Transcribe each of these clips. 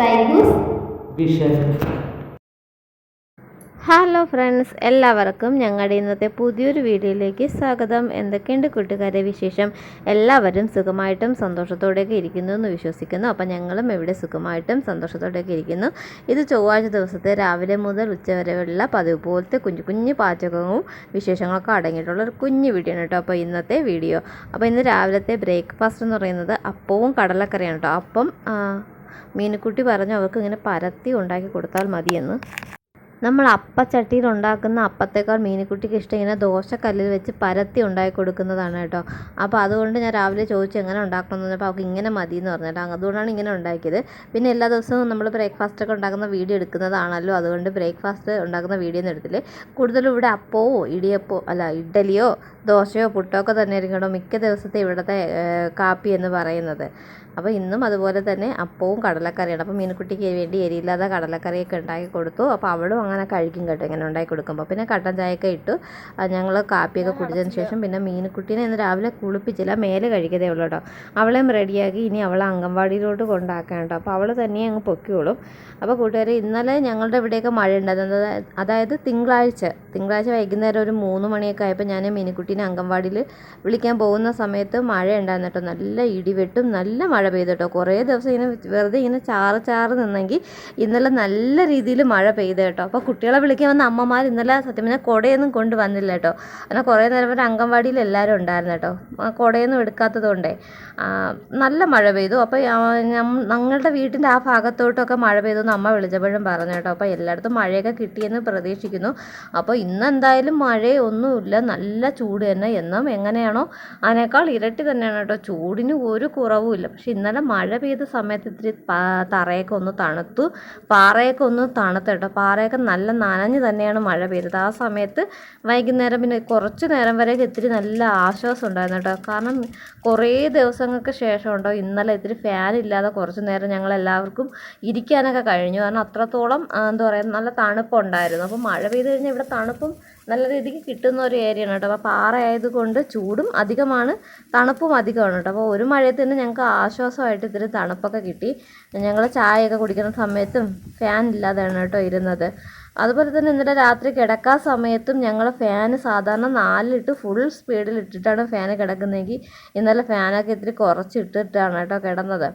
സൈബൂസ് vision. Hello friends, എല്ലാവർക്കും ഞങ്ങളുടെ ഇന്നത്തെ പുതിയൊരു വീഡിയോയിലേക്ക് സ്വാഗതം. എന്തൊക്കെയുണ്ട് കൂട്ടുകാരെ വിശേഷം? എല്ലാവരും സുഖമായിട്ടും സന്തോഷത്തോടെയൊക്കെ ഇരിക്കുന്നു എന്ന് വിശ്വസിക്കുന്നു. അപ്പം ഞങ്ങളും ഇവിടെ സുഖമായിട്ടും സന്തോഷത്തോടെയൊക്കെ ഇരിക്കുന്നു. ഇത് ചൊവ്വാഴ്ച ദിവസത്തെ രാവിലെ മുതൽ ഉച്ചവരെയുള്ള പതിവ് പോലത്തെ കുഞ്ഞു കുഞ്ഞു പാചകവും വിശേഷങ്ങളൊക്കെ അടങ്ങിയിട്ടുള്ള ഒരു കുഞ്ഞു വീഡിയോ ആണ് കേട്ടോ അപ്പോൾ ഇന്നത്തെ വീഡിയോ. അപ്പോൾ ഇന്ന് രാവിലത്തെ ബ്രേക്ക്ഫാസ്റ്റ് എന്ന് പറയുന്നത് അപ്പവും കടലക്കറിയാണ് കേട്ടോ. അപ്പം മീനുക്കുട്ടി പറഞ്ഞു അവർക്ക് ഇങ്ങനെ പരത്തി ഉണ്ടാക്കി കൊടുത്താൽ മതിയെന്ന്. നമ്മൾ അപ്പച്ചട്ടിയിൽ ഉണ്ടാക്കുന്ന അപ്പത്തേക്കാൾ മീനുക്കുട്ടിക്ക് ഇഷ്ടം ഇങ്ങനെ ദോശക്കല്ലിൽ വെച്ച് പരത്തി ഉണ്ടാക്കി കൊടുക്കുന്നതാണ് കേട്ടോ. അപ്പോൾ അതുകൊണ്ട് ഞാൻ രാവിലെ ചോദിച്ചു എങ്ങനെ ഉണ്ടാക്കണമെന്ന് പറഞ്ഞപ്പോൾ അവർക്ക് ഇങ്ങനെ മതി എന്ന് പറഞ്ഞു കേട്ടോ. അതുകൊണ്ടാണ് ഇങ്ങനെ ഉണ്ടാക്കിയത്. പിന്നെ എല്ലാ ദിവസവും നമ്മൾ ബ്രേക്ക്ഫാസ്റ്റൊക്കെ ഉണ്ടാക്കുന്ന വീഡിയോ എടുക്കുന്നതാണല്ലോ, അതുകൊണ്ട് ബ്രേക്ക്ഫാസ്റ്റ് ഉണ്ടാക്കുന്ന വീഡിയോ ഒന്നും എടുത്തില്ലേ. കൂടുതലും ഇവിടെ അപ്പമോ ഇഡ്ഡലിയോ ദോശയോ പുട്ടോ ഒക്കെ തന്നെ ആയിരിക്കും കേട്ടോ മിക്ക ദിവസത്തെ ഇവിടുത്തെ കാപ്പി എന്ന് പറയുന്നത്. അപ്പോൾ ഇന്നും അതുപോലെ തന്നെ അപ്പവും കടലക്കറിയാണ്. അപ്പോൾ മീനുക്കുട്ടിക്ക് വേണ്ടി എരിയില്ലാതെ കടലക്കറിയൊക്കെ ഉണ്ടാക്കി കൊടുത്തു. അപ്പോൾ അവളും അങ്ങനെ കഴിക്കും കേട്ടോ ഇങ്ങനെ ഉണ്ടാക്കി കൊടുക്കുമ്പോൾ. പിന്നെ കട്ടൻ ചായയൊക്കെ ഇട്ടു ഞങ്ങൾ കാപ്പിയൊക്കെ കുടിച്ചതിന് ശേഷം പിന്നെ മീനുക്കുട്ടീനെ ഇന്ന് രാവിലെ കുളിപ്പിച്ചില്ല, മേലെ കഴിക്കതേ ഉള്ളൂ കേട്ടോ. അവളെയും റെഡിയാക്കി ഇനി അവളെ അംഗൻവാടിയിലോട്ട് കൊണ്ടാക്കാൻ കേട്ടോ. അപ്പോൾ അവൾ തനിയെ അങ്ങ് പൊക്കിയോളും. അപ്പോൾ കൂട്ടുകാരെ, ഇന്നലെ ഞങ്ങളുടെ ഇവിടെയൊക്കെ മഴ ഉണ്ടായിരുന്നത്, അതായത് തിങ്കളാഴ്ച വൈകുന്നേരം ഒരു 3 മണിയൊക്കെ ആയപ്പോൾ ഞാൻ മീനുക്കുട്ടീനെ അംഗൻവാടിയിൽ വിളിക്കാൻ പോകുന്ന സമയത്ത് മഴ ഉണ്ടായിരുന്നു കേട്ടോ. നല്ല ഇടിവെട്ടും നല്ല മഴ പെയ്തു കേട്ടോ. കുറേ ദിവസം ഇങ്ങനെ വെറുതെ ഇങ്ങനെ ചാറ് നിന്നെങ്കിൽ ഇന്നലെ നല്ല രീതിയിൽ മഴ പെയ്തു കേട്ടോ. അപ്പോൾ കുട്ടികളെ വിളിക്കാൻ വന്ന അമ്മമാർ ഇന്നലെ സത്യം പറഞ്ഞാൽ കുടയൊന്നും കൊണ്ട് വന്നില്ല കേട്ടോ. അങ്ങനെ കുറേ നേരം വരെ അംഗൻവാടിയിൽ എല്ലാവരും ഉണ്ടായിരുന്നു കേട്ടോ. കുടയൊന്നും എടുക്കാത്തത് കൊണ്ടേ നല്ല മഴ പെയ്തു. അപ്പോൾ ഞങ്ങളുടെ വീട്ടിൻ്റെ ആ ഭാഗത്തോട്ടൊക്കെ മഴ പെയ്തു എന്ന് അമ്മ വിളിച്ചപ്പോഴും പറഞ്ഞു കേട്ടോ. അപ്പോൾ എല്ലായിടത്തും മഴയൊക്കെ കിട്ടിയെന്ന് പ്രതീക്ഷിക്കുന്നു. അപ്പോൾ ഇന്ന് എന്തായാലും മഴയൊന്നുമില്ല, നല്ല ചൂട് തന്നെ. എന്നും എങ്ങനെയാണോ അതിനേക്കാൾ ഇരട്ടി തന്നെയാണ് കേട്ടോ. ചൂടിന് ഒരു കുറവുമില്ല. പക്ഷെ ഇന്നലെ മഴ പെയ്ത സമയത്ത് ഇത്തിരി തറയൊക്കെ ഒന്ന് തണുത്തു, പാറയൊക്കെ ഒന്ന് തണുത്തു കേട്ടോ. പാറയൊക്കെ നല്ല നനഞ്ഞ് തന്നെയാണ് മഴ പെയ്തത്. ആ സമയത്ത് വൈകുന്നേരം പിന്നെ കുറച്ച് നേരം വരെയൊക്കെ ഇത്തിരി നല്ല ആശ്വാസം ഉണ്ടായിരുന്നു കേട്ടോ. കാരണം കുറേ ദിവസങ്ങൾക്ക് ശേഷം ഉണ്ടോ ഇന്നലെ ഇത്തിരി ഫാൻ ഇല്ലാതെ കുറച്ച് നേരം ഞങ്ങളെല്ലാവർക്കും ഇരിക്കാനൊക്കെ കഴിഞ്ഞു. കാരണം അത്രത്തോളം എന്താ പറയുക നല്ല തണുപ്പുണ്ടായിരുന്നു. അപ്പോൾ മഴ പെയ്ത് കഴിഞ്ഞാൽ ഇവിടെ തണുപ്പും നല്ല രീതിക്ക് കിട്ടുന്ന ഒരു ഏരിയയാണ് കേട്ടോ. അപ്പോൾ പാറ ആയതുകൊണ്ട് ചൂടും അധികമാണ്, തണുപ്പും അധികമാണ് കേട്ടോ. അപ്പോൾ ഒരു മഴയത്ത് തന്നെ ഞങ്ങൾക്ക് ആശ്വാസമായിട്ട് ഇത്തിരി തണുപ്പൊക്കെ കിട്ടി. ഞങ്ങൾ ചായയൊക്കെ കുടിക്കുന്ന സമയത്തും ഫാൻ ഇല്ലാതെയാണ് കേട്ടോ ഇരുന്നത്. അതുപോലെ തന്നെ ഇന്നലെ രാത്രി കിടക്കാൻ സമയത്തും ഞങ്ങൾ ഫാൻ സാധാരണ 4 ഫുൾ സ്പീഡിൽ ഇട്ടിട്ടാണ് ഫാൻ കിടക്കുന്നതെങ്കിൽ ഇന്നലെ ഫാനൊക്കെ ഇത്തിരി കുറച്ചിട്ടിട്ടാണ് കേട്ടോ കിടന്നത്.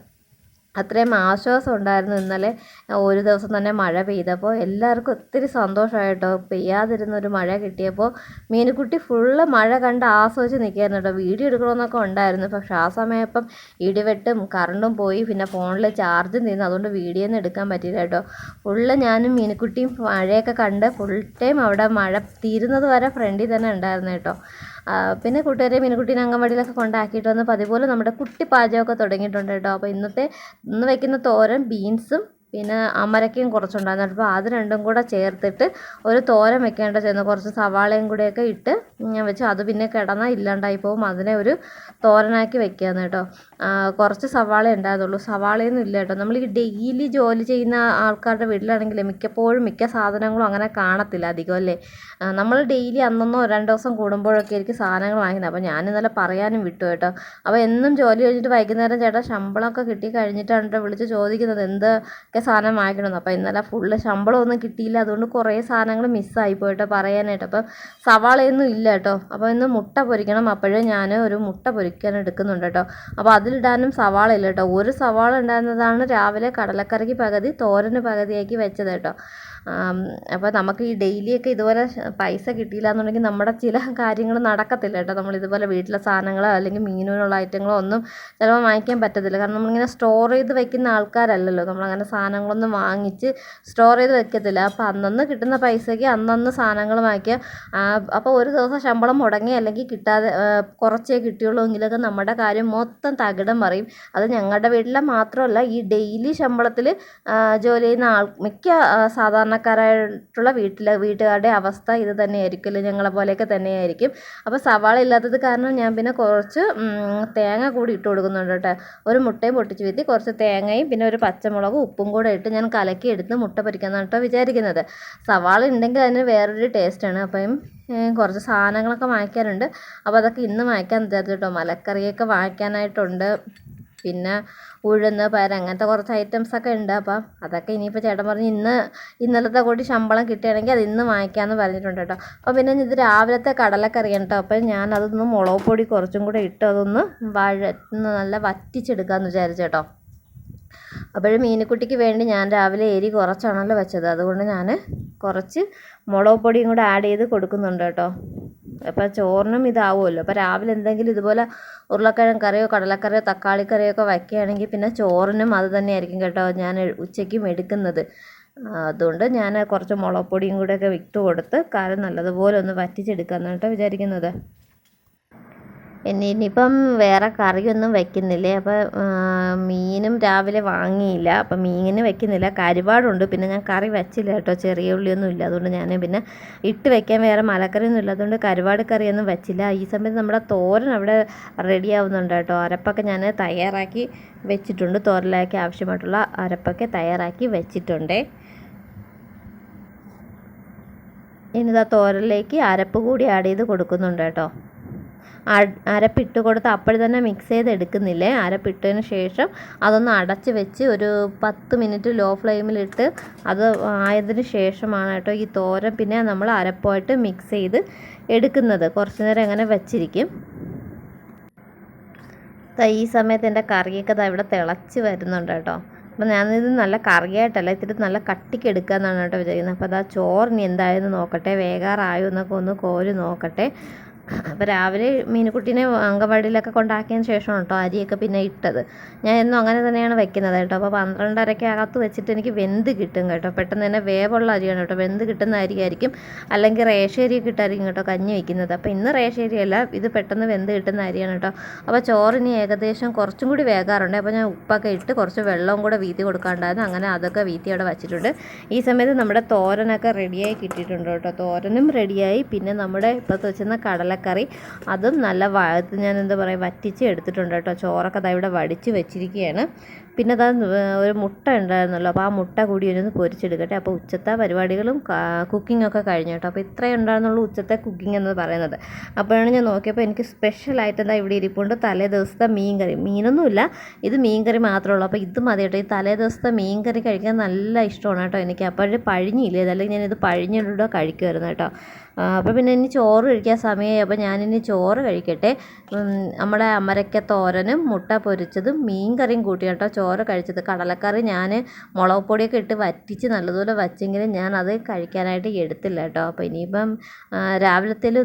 അത്രയും ആശ്വാസം ഉണ്ടായിരുന്നു ഇന്നലെ ഒരു ദിവസം തന്നെ മഴ പെയ്തപ്പോൾ. എല്ലാവർക്കും ഒത്തിരി സന്തോഷമായിട്ടോ. പെയ്യാതിരുന്നൊരു മഴ കിട്ടിയപ്പോൾ മീനുക്കുട്ടി ഫുള്ള് മഴ കണ്ട് ആസ്വദിച്ച് നിൽക്കുകയായിരുന്നു കേട്ടോ. വീഡിയോ എടുക്കണമെന്നൊക്കെ ഉണ്ടായിരുന്നു, പക്ഷേ ആ സമയം ഇപ്പം ഇടിവെട്ടും കറണ്ടും പോയി, പിന്നെ ഫോണിൽ ചാർജും തീർന്നു, അതുകൊണ്ട് വീഡിയോ ഒന്നും എടുക്കാൻ പറ്റിയില്ല കേട്ടോ. ഫുള്ള് ഞാനും മീനുക്കുട്ടിയും മഴയൊക്കെ കണ്ട് ഫുൾ ടൈം അവിടെ മഴ തീരുന്നത് വരെ ഫ്രണ്ടിൽ തന്നെ ഉണ്ടായിരുന്നു കേട്ടോ. പിന്നെ കൂട്ടുകാരെ, മീനുക്കുട്ടീനെ അംഗൻവാടിയിലൊക്കെ കൊണ്ടാക്കിയിട്ട് വന്ന് പതിപോലെ നമ്മുടെ കുട്ടി പാചകമൊക്കെ തുടങ്ങിയിട്ടുണ്ട് കേട്ടോ. അപ്പോൾ ഇന്ന് വയ്ക്കുന്ന തോരൻ ബീൻസും പിന്നെ അമരക്കയും കുറച്ചുണ്ടായിരുന്നു. അപ്പോൾ അത് രണ്ടും കൂടെ ചേർത്തിട്ട് ഒരു തോരൻ വെക്കേണ്ട ചെന്ന് കുറച്ച് സവാളയും കൂടെയൊക്കെ ഇട്ട് ഞാൻ വെച്ചു. അത് പിന്നെ കിടന്നാൽ ഇല്ലാണ്ടായി പോകും, അതിനെ ഒരു തോരനാക്കി വെക്കുകയെന്ന് കേട്ടോ. കുറച്ച് സവാള ഉണ്ടായിരുന്നുള്ളൂ, സവാളയൊന്നും ഇല്ല കേട്ടോ. നമ്മൾ ഈ ഡെയിലി ജോലി ചെയ്യുന്ന ആൾക്കാരുടെ വീട്ടിലാണെങ്കിൽ മിക്കപ്പോഴും മിക്ക സാധനങ്ങളും അങ്ങനെ കാണത്തില്ല അധികം അല്ലേ. നമ്മൾ ഡെയിലി അന്നൊന്നോ 2 ദിവസം കൂടുമ്പോഴൊക്കെ ആയിരിക്കും സാധനങ്ങൾ വാങ്ങിക്കുന്നത്. അപ്പോൾ ഞാൻ ഇന്നലെ പറയാനും വിട്ടു കേട്ടോ. അപ്പോൾ എന്നും ജോലി കഴിഞ്ഞിട്ട് വൈകുന്നേരം ചേട്ടാ ശമ്പളമൊക്കെ കിട്ടി കഴിഞ്ഞിട്ടാണ് കേട്ടോ വിളിച്ച് ചോദിക്കുന്നത് എന്തൊക്കെ സാധനം വാങ്ങിക്കണമെന്ന്. അപ്പോൾ ഇന്നലെ ഫുള്ള് ശമ്പളമൊന്നും കിട്ടിയില്ല, അതുകൊണ്ട് കുറേ സാധനങ്ങൾ മിസ്സായി പോയിട്ടോ പറയാനായിട്ട്. അപ്പം സവാളയൊന്നും ഇല്ല കേട്ടോ. അപ്പോൾ ഇന്ന് മുട്ട പൊരിക്കണം, അപ്പോഴേ ഞാൻ ഒരു മുട്ട പൊരിക്കാൻ എടുക്കുന്നുണ്ട് കേട്ടോ. അപ്പോൾ അതിലിടാനും സവാള ഇല്ല കേട്ടോ. ഒരു സവാള ഉണ്ടായിരുന്നതാണ് രാവിലെ കടലക്കറിക്ക് പകുതി തോരന് പകുതിയാക്കി വെച്ചത് കേട്ടോ. അപ്പോൾ നമുക്ക് ഈ ഡെയിലിയൊക്കെ ഇതുപോലെ പൈസ കിട്ടിയില്ല എന്നുണ്ടെങ്കിൽ നമ്മുടെ ചില കാര്യങ്ങൾ നടക്കത്തില്ല കേട്ടോ. നമ്മളിതുപോലെ വീട്ടിലെ സാധനങ്ങളോ അല്ലെങ്കിൽ മീനിനുള്ള ഐറ്റങ്ങളോ ഒന്നും ചിലപ്പോൾ വാങ്ങിക്കാൻ പറ്റത്തില്ല. കാരണം നമ്മളിങ്ങനെ സ്റ്റോർ ചെയ്ത് വെക്കുന്ന ആൾക്കാരല്ലല്ലോ, നമ്മളങ്ങനെ സാധനങ്ങളൊന്നും വാങ്ങിച്ച് സ്റ്റോർ ചെയ്ത് വെക്കത്തില്ല. അപ്പോൾ അന്നന്ന് കിട്ടുന്ന പൈസയ്ക്ക് അന്നന്ന് സാധനങ്ങൾ വാങ്ങിക്കുക. അപ്പോൾ ഒരു ദിവസം ശമ്പളം മുടങ്ങി അല്ലെങ്കിൽ കിട്ടാതെ കുറച്ചേ കിട്ടിയുള്ളൂ എങ്കിലൊക്കെ നമ്മുടെ കാര്യം മൊത്തം തകിടം മറിയും. അത് ഞങ്ങളുടെ വീട്ടിലെ മാത്രമല്ല, ഈ ഡെയിലി ശമ്പളത്തിൽ ജോലി ചെയ്യുന്ന മിക്ക സാധാരണക്കാരായിട്ടുള്ള വീട്ടുകാരുടെ അവസ്ഥ ഇത് തന്നെയായിരിക്കുമല്ലോ, ഞങ്ങളെ പോലെയൊക്കെ തന്നെയായിരിക്കും. അപ്പോൾ സവാള ഇല്ലാത്തത് കാരണം ഞാൻ പിന്നെ കുറച്ച് തേങ്ങ കൂടി ഇട്ട് കൊടുക്കുന്നുണ്ട് കേട്ടോ. ഒരു മുട്ടയും പൊട്ടിച്ച് വീഴ്ത്തി കുറച്ച് തേങ്ങയും പിന്നെ ഒരു പച്ചമുളകും ഉപ്പും കൂടെ ഇട്ട് ഞാൻ കലക്കി എടുത്ത് മുട്ട പൊരിക്കാമെന്നാണ് കേട്ടോ വിചാരിക്കുന്നത്. സവാള ഉണ്ടെങ്കിൽ അതിന് വേറൊരു ടേസ്റ്റാണ്. അപ്പം കുറച്ച് സാധനങ്ങളൊക്കെ വാങ്ങിക്കാനുണ്ട്. അപ്പോൾ അതൊക്കെ ഇന്ന് വാങ്ങിക്കാൻ വിചാരിച്ചു കേട്ടോ. മലക്കറിയൊക്കെ വാങ്ങിക്കാനായിട്ടുണ്ട്. പിന്നെ ഉഴുന്ന് പയർ അങ്ങനത്തെ കുറച്ച് ഐറ്റംസൊക്കെ ഉണ്ട്. അപ്പം അതൊക്കെ ഇനിയിപ്പോൾ ചേട്ടൻ പറഞ്ഞ് ഇന്നലത്തെ കൂടി ശമ്പളം കിട്ടുകയാണെങ്കിൽ അത് ഇന്ന് വാങ്ങിക്കാമെന്ന് പറഞ്ഞിട്ടുണ്ട് കേട്ടോ. അപ്പോൾ പിന്നെ ഇത് രാവിലത്തെ കടലക്കറിയാണ് കേട്ടോ. അപ്പോൾ ഞാൻ അതൊന്ന് മുളക് പൊടി കുറച്ചും കൂടെ ഇട്ട് അതൊന്ന് നല്ല വറ്റിച്ചെടുക്കാമെന്ന് വിചാരിച്ചു കേട്ടോ. അപ്പോഴും മീനുക്കുട്ടിക്ക് വേണ്ടി ഞാൻ രാവിലെ എരി കുറച്ചാണല്ലോ വെച്ചത്, അതുകൊണ്ട് ഞാൻ കുറച്ച് മുളക് പൊടിയും കൂടെ ആഡ് ചെയ്ത് കൊടുക്കുന്നുണ്ട് കേട്ടോ. അപ്പോൾ ചോറിനും ഇതാവുമല്ലോ. അപ്പോൾ രാവിലെ എന്തെങ്കിലും ഇതുപോലെ ഉരുളക്കിഴങ്ങ് കറിയോ കടലക്കറിയോ തക്കാളിക്കറിയോ ഒക്കെ വയ്ക്കുകയാണെങ്കിൽ പിന്നെ ചോറിനും അത് തന്നെയായിരിക്കും കേട്ടോ ഞാൻ ഉച്ചയ്ക്കും എടുക്കുന്നത്. അതുകൊണ്ട് ഞാൻ കുറച്ച് മുളക് പൊടിയും കൂടെയൊക്കെ ഇട്ട് കൊടുത്ത് കറി നല്ലതുപോലെ ഒന്ന് വറ്റിച്ചെടുക്കാമെന്നാണ് കേട്ടോ വിചാരിക്കുന്നത്. ഇനിയിപ്പം വേറെ കറിയൊന്നും വയ്ക്കുന്നില്ലേ. അപ്പോൾ മീനും രാവിലെ വാങ്ങിയില്ല, അപ്പം മീനിന് വയ്ക്കുന്നില്ല. കരുവാടുണ്ട്, പിന്നെ ഞാൻ കറി വച്ചില്ല കേട്ടോ. ചെറിയ ഉള്ളിയൊന്നും ഇല്ല, അതുകൊണ്ട് ഞാൻ പിന്നെ ഇട്ട് വയ്ക്കാൻ വേറെ മലക്കറിയൊന്നും ഇല്ല, അതുകൊണ്ട് കരുവാട് കറിയൊന്നും വച്ചില്ല. ഈ സമയത്ത് നമ്മുടെ തോരൻ അവിടെ റെഡി ആവുന്നുണ്ട് കേട്ടോ. അരപ്പൊക്കെ ഞാൻ തയ്യാറാക്കി വെച്ചിട്ടുണ്ട്, തോരനിലേക്ക് ആവശ്യമായിട്ടുള്ള അരപ്പൊക്കെ തയ്യാറാക്കി വെച്ചിട്ടുണ്ട്. ഇനിതാ തോരനിലേക്ക് അരപ്പ് കൂടി ആഡ് ചെയ്ത് കൊടുക്കുന്നുണ്ട് കേട്ടോ. അരപ്പിട്ട് കൊടുത്ത് അപ്പോഴും തന്നെ മിക്സ് ചെയ്ത് എടുക്കുന്നില്ലേ. അരപ്പിട്ടതിന് ശേഷം അതൊന്ന് അടച്ച് വെച്ച് ഒരു 10 മിനിറ്റ് ലോ ഫ്ലെയിമിലിട്ട് അത് ആയതിന് ശേഷമാണ് കേട്ടോ ഈ തോരൻ പിന്നെ നമ്മൾ അരപ്പമായിട്ട് മിക്സ് ചെയ്ത് എടുക്കുന്നത്. കുറച്ച് നേരം അങ്ങനെ വെച്ചിരിക്കും. ഈ സമയത്ത് എൻ്റെ കറിയൊക്കെ ഇവിടെ തിളച്ച് വരുന്നുണ്ട് കേട്ടോ. അപ്പോൾ ഞാനിത് നല്ല കറിയായിട്ടല്ല, ഇത്തിരി നല്ല കട്ടിക്ക് എടുക്കാമെന്നാണ് കേട്ടോ വിചാരിക്കുന്നത്. അപ്പോൾ ചോറിന് എന്തായെന്ന് നോക്കട്ടെ, വേകാറായോ എന്നൊക്കെ ഒന്ന് കോരി നോക്കട്ടെ. അപ്പോൾ രാവിലെ മീനുക്കുട്ടീനെ അങ്കൻവാടിയിലൊക്കെ കൊണ്ടാക്കിയതിന് ശേഷമാണ് കേട്ടോ അരിയൊക്കെ പിന്നെ ഇട്ടത്. ഞാൻ എന്നും അങ്ങനെ തന്നെയാണ് വെക്കുന്നത് കേട്ടോ. അപ്പോൾ 12:30 അകത്ത് വെച്ചിട്ട് എനിക്ക് വെന്ത് കിട്ടും കേട്ടോ. പെട്ടെന്ന് തന്നെ വേവുള്ള അരിയാണ് കേട്ടോ, വെന്ത് കിട്ടുന്ന അരിയായിരിക്കും. അല്ലെങ്കിൽ റേഷരിയൊക്കെ ഇട്ടായിരിക്കും കേട്ടോ കഞ്ഞി വയ്ക്കുന്നത്. അപ്പോൾ ഇന്ന് റേഷരിയല്ല, ഇത് പെട്ടെന്ന് വെന്ത് കിട്ടുന്ന അരിയാണ് കേട്ടോ. അപ്പോൾ ചോറിന് ഏകദേശം കുറച്ചും കൂടി വേകാറുണ്ട്. അപ്പോൾ ഞാൻ ഉപ്പൊക്കെ ഇട്ട് കുറച്ച് വെള്ളവും കൂടെ വീത്തി കൊടുക്കാണ്ടായിരുന്നു. അങ്ങനെ അതൊക്കെ വീത്തി അവിടെ വെച്ചിട്ടുണ്ട്. ഈ സമയത്ത് നമ്മുടെ തോരനൊക്കെ റെഡിയായി കിട്ടിയിട്ടുണ്ട് കേട്ടോ. തോരനും റെഡിയായി. പിന്നെ നമ്മുടെ ഇപ്പോഴത്തെ വെച്ചിരുന്ന കറി അതും നല്ല ഞാൻ എന്താ പറയുക വറ്റിച്ച് എടുത്തിട്ടുണ്ട് കേട്ടോ. ചോറൊക്കെ ദാ ഇവിടെ വടിച്ച് വെച്ചിരിക്കുകയാണ്. പിന്നെ അതാ ഒരു മുട്ട ഉണ്ടായിരുന്നല്ലോ, അപ്പോൾ ആ മുട്ട കൂടി ഒന്ന് പൊരിച്ചെടുക്കട്ടെ. അപ്പോൾ ഉച്ചത്തെ പരിപാടികളും കുക്കിങ്ങൊക്കെ കഴിഞ്ഞു കേട്ടോ. അപ്പോൾ ഇത്രയേ ഉണ്ടായിരുന്നുള്ളൂ ഉച്ചത്തെ കുക്കിംഗ് എന്ന് പറയുന്നത്. അപ്പോഴാണ് ഞാൻ നോക്കിയപ്പോൾ എനിക്ക് സ്പെഷ്യലായിട്ട് എന്താ ഇവിടെ ഇരിപ്പുണ്ട് തലേ ദിവസത്തെ മീൻകറി. മീനൊന്നുമില്ല, ഇത് മീൻകറി മാത്രമേ ഉള്ളൂ. അപ്പോൾ ഇത് മതി കേട്ടോ. ഈ തലേ ദിവസത്തെ മീൻകറി കഴിക്കാൻ നല്ല ഇഷ്ടമാണ് കേട്ടോ എനിക്ക്. അപ്പോഴേ പഴിഞ്ഞില്ലേ, അതല്ലെങ്കിൽ ഞാനിത് പഴിഞ്ഞിടോ കഴിക്കുമായിരുന്നു കേട്ടോ. അപ്പോൾ പിന്നെ ഇനി ചോറ് കഴിക്കാൻ സമയമായി. അപ്പോൾ ഞാനിനി ചോറ് കഴിക്കട്ടെ. നമ്മുടെ അമരക്ക തോരനും മുട്ട പൊരിച്ചതും മീൻ കറിയും കൂട്ടി കേട്ടോ ചോറ് കഴിച്ചത്. കടലക്കറി ഞാൻ മുളക് പൊടിയൊക്കെ ഇട്ട് വറ്റിച്ച് നല്ലതുപോലെ വച്ചെങ്കിലും ഞാൻ അത് കഴിക്കാനായിട്ട് എടുത്തില്ല കേട്ടോ. അപ്പോൾ ഇനിയിപ്പം രാവിലത്തേൽ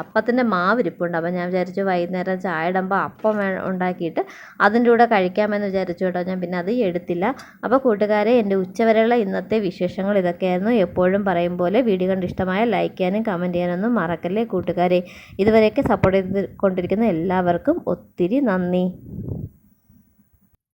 അപ്പത്തിൻ്റെ മാവിരിപ്പുണ്ട്. അപ്പോൾ ഞാൻ വിചാരിച്ചു വൈകുന്നേരം ചായ ഇടുമ്പോൾ അപ്പം ഉണ്ടാക്കിയിട്ട് അതിൻ്റെ കൂടെ കഴിക്കാമെന്ന് വിചാരിച്ചു കേട്ടോ. ഞാൻ പിന്നെ അത് എടുത്തില്ല. അപ്പോൾ കൂട്ടുകാരെ, എൻ്റെ ഉച്ചവരെയുള്ള ഇന്നത്തെ വിശേഷങ്ങൾ ഇതൊക്കെയായിരുന്നു. എപ്പോഴും പറയും പോലെ വീഡിയോ കണ്ട് ഇഷ്ടമായ ലൈക്ക് ചെയ്യാനും കമൻറ്റ് ചെയ്യാനൊന്നും മറക്കല്ലേ കൂട്ടുകാരെ. ഇതുവരെയൊക്കെ സപ്പോർട്ട് ചെയ്ത് കൊണ്ടിരിക്കുന്ന എല്ലാവർക്കും ഒത്തിരി നന്ദി.